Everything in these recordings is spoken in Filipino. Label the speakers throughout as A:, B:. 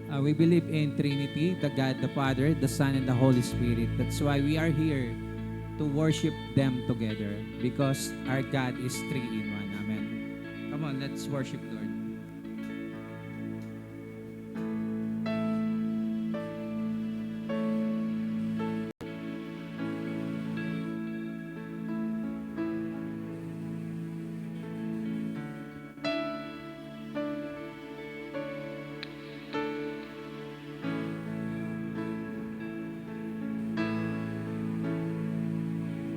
A: We believe in Trinity, the God, the Father, the Son, and the Holy Spirit. That's why we are here to worship them together because our God is three in one. Amen. Come on, let's worship Lord.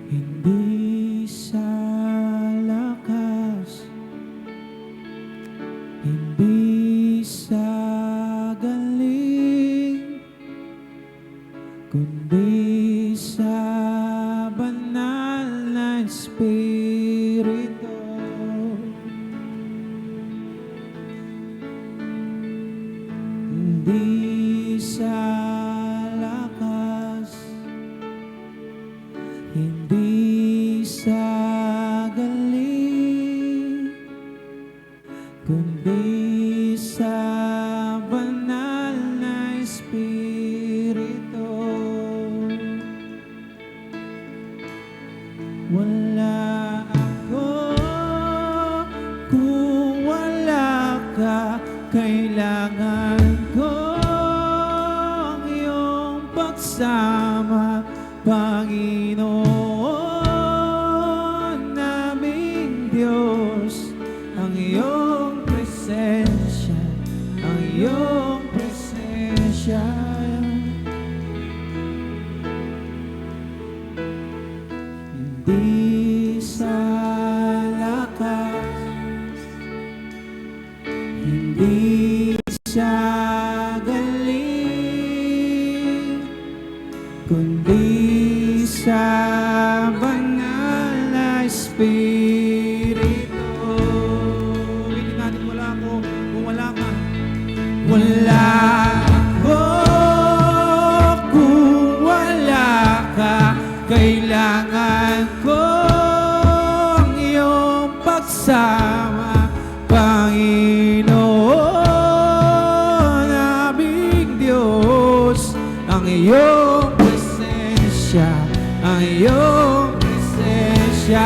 B: Hindi sa lakas, hindi sa galing, kundi sa banal na Espiritu. Hindi sa lakas, hindi sa galing, kundi sa banal na Espiritu. Wala ako kung wala ka, kailangan ko ang iyong pagsama, Panginoon naming Diyos, ang iyong presensya, ang iyong presensya. Hindi sa lakas, hindi sa galing, kundi sa banal na Espiritu. Ulitin natin, wala ako kung wala ka. Wala ako kung wala ka, kailangan ko ang iyong pagsama, Panginoon naming Diyos, ang iyong presensya, ang iyong presensya.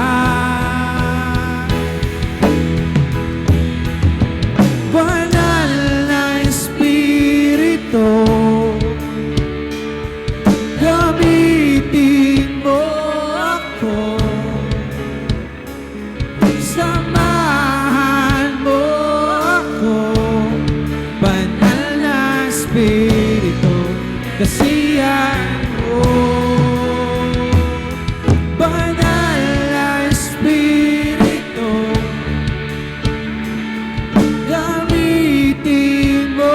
B: Banal na Espiritu, gamitin mo ako, samahan mo ako, banal na Espiritu, kasiyahan mo. Banal na Espiritu, gamitin mo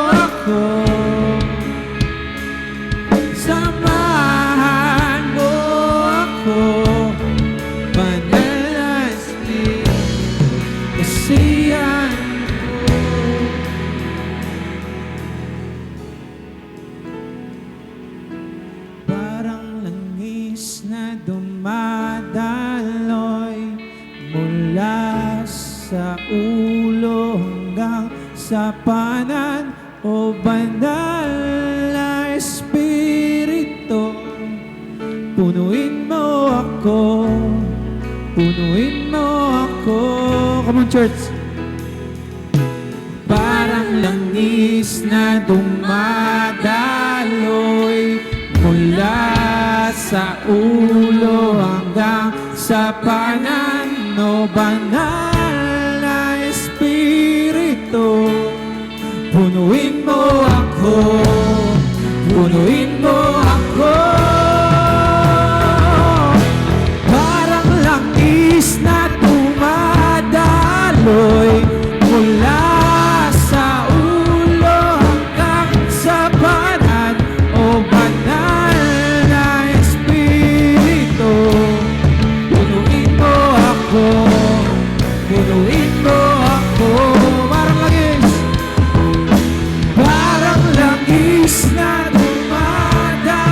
B: ako, samahan mo ako, banal na Espiritu, kasiyahan mo. Parang langis na dumadaloy mula sa ulo hanggang sa panan, o banal na Espiritu, punuin mo ako, punuin mo ako. Come on, church. Parang langis na dumadaloy mula sa ulo hanggang sa panan, o banal na Espiritu, punuin mo ako, punuin mo ako. Parang langis na dumadaloy mula sa ulo hanggang sa panan, o banal na Espiritu, punuin mo ako, punuin mo ako. Parang langis na dumadaloy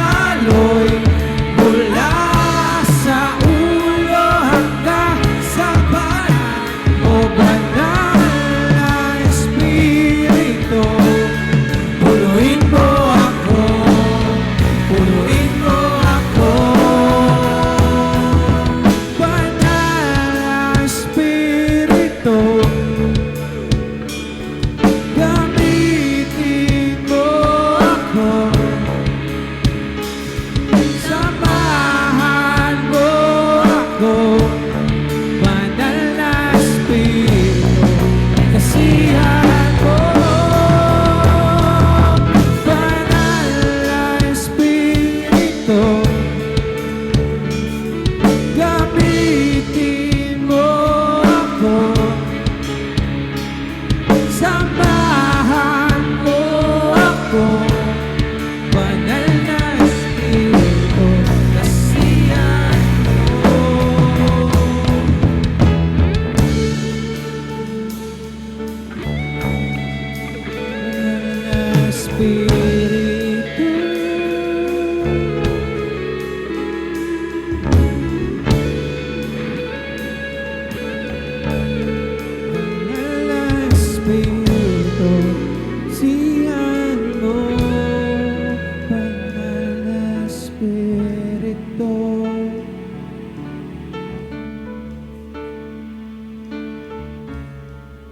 B: Espiritu